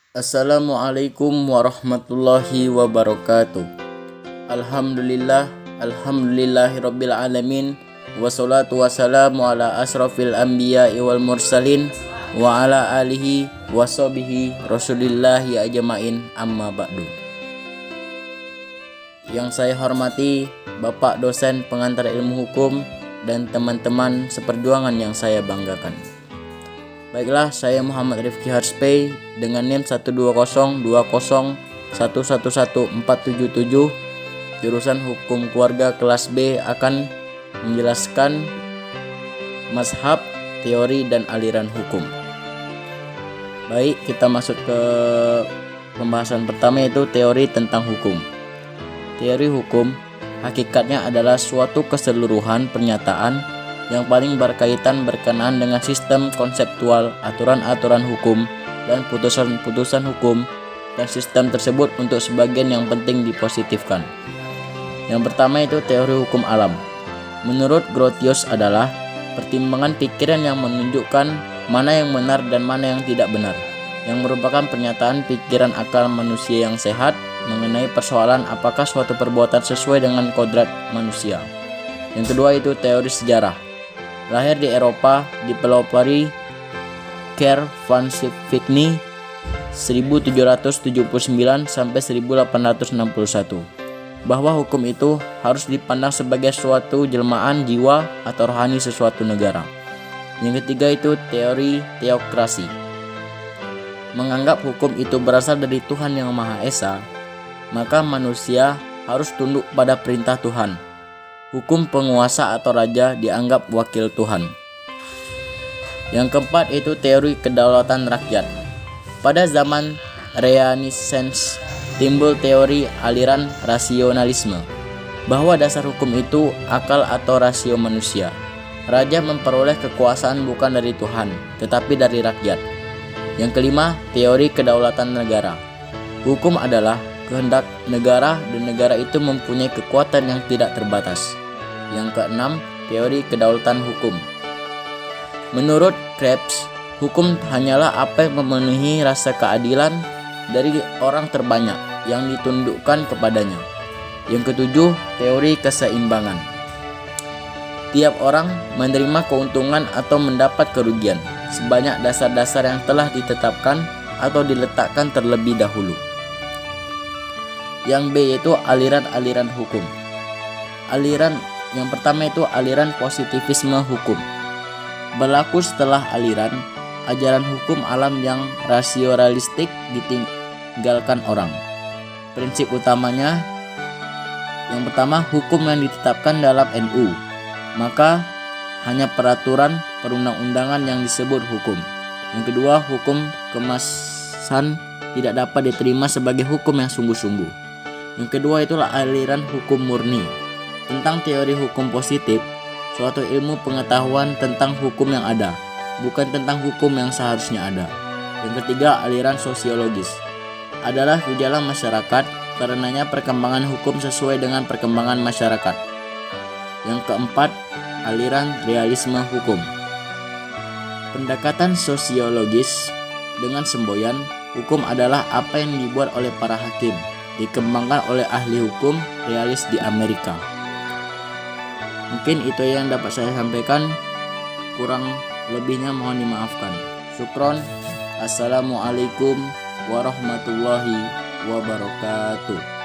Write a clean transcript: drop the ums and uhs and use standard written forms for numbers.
Assalamualaikum warahmatullahi wabarakatuh. Alhamdulillahirabbil alamin. Wassalatu wassalamu ala asrofil anbiya'i wal mursalin wa ala alihi washabihi rasulillahi ajmain, amma ba'du. Yang saya hormati Bapak dosen pengantar ilmu hukum dan teman-teman seperjuangan yang saya banggakan. Baiklah, saya Muhammad Rifki Harspey dengan NIM 12020111477 jurusan Hukum Keluarga kelas B akan menjelaskan mazhab, teori, dan aliran hukum. Baik, kita masuk ke pembahasan pertama, yaitu teori tentang hukum. Teori hukum hakikatnya adalah suatu keseluruhan pernyataan yang paling berkenaan dengan sistem konseptual, aturan-aturan hukum, dan putusan-putusan hukum, dan sistem tersebut untuk sebagian yang penting dipositifkan. Yang pertama itu teori hukum alam. Menurut Grotius adalah pertimbangan pikiran yang menunjukkan mana yang benar dan mana yang tidak benar, yang merupakan pernyataan pikiran akal manusia yang sehat mengenai persoalan apakah suatu perbuatan sesuai dengan kodrat manusia. Yang kedua itu teori sejarah. Lahir di Eropa, dipelopori Karl von Vigny 1779 sampai 1861, bahwa hukum itu harus dipandang sebagai suatu jelmaan jiwa atau rohani sesuatu negara. Yang ketiga itu teori teokrasi. Menganggap hukum itu berasal dari Tuhan yang Maha Esa, maka manusia harus tunduk pada perintah Tuhan. Hukum penguasa atau raja dianggap wakil Tuhan. Yang keempat itu teori kedaulatan rakyat. Pada zaman Renaissance timbul teori aliran rasionalisme, bahwa dasar hukum itu akal atau rasio manusia. Raja memperoleh kekuasaan bukan dari Tuhan, tetapi dari rakyat. Yang kelima, teori kedaulatan negara. Hukum adalah kehendak negara dan negara itu mempunyai kekuatan yang tidak terbatas. Yang keenam, teori kedaulatan hukum. Menurut Krebs, hukum hanyalah apa yang memenuhi rasa keadilan dari orang terbanyak yang ditundukkan kepadanya. Yang ketujuh, teori keseimbangan. Tiap orang menerima keuntungan atau mendapat kerugian sebanyak dasar-dasar yang telah ditetapkan atau diletakkan terlebih dahulu. Yang B yaitu aliran-aliran hukum. Yang pertama itu aliran positivisme hukum. Berlaku setelah aliran ajaran hukum alam yang rasionalistik ditinggalkan orang. Prinsip utamanya yang pertama, hukum yang ditetapkan dalam NU, maka hanya peraturan perundang-undangan yang disebut hukum. Yang kedua, hukum kemasan tidak dapat diterima sebagai hukum yang sungguh-sungguh. Yang kedua itulah aliran hukum murni. Tentang teori hukum positif, suatu ilmu pengetahuan tentang hukum yang ada, bukan tentang hukum yang seharusnya ada. Yang ketiga, aliran sosiologis. Adalah gejala masyarakat, karenanya perkembangan hukum sesuai dengan perkembangan masyarakat. Yang keempat, aliran realisme hukum. Pendekatan sosiologis dengan semboyan, hukum adalah apa yang dibuat oleh para hakim, dikembangkan oleh ahli hukum realis di Amerika. Mungkin itu yang dapat saya sampaikan, kurang lebihnya mohon dimaafkan. Syukron. Assalamualaikum warahmatullahi wabarakatuh.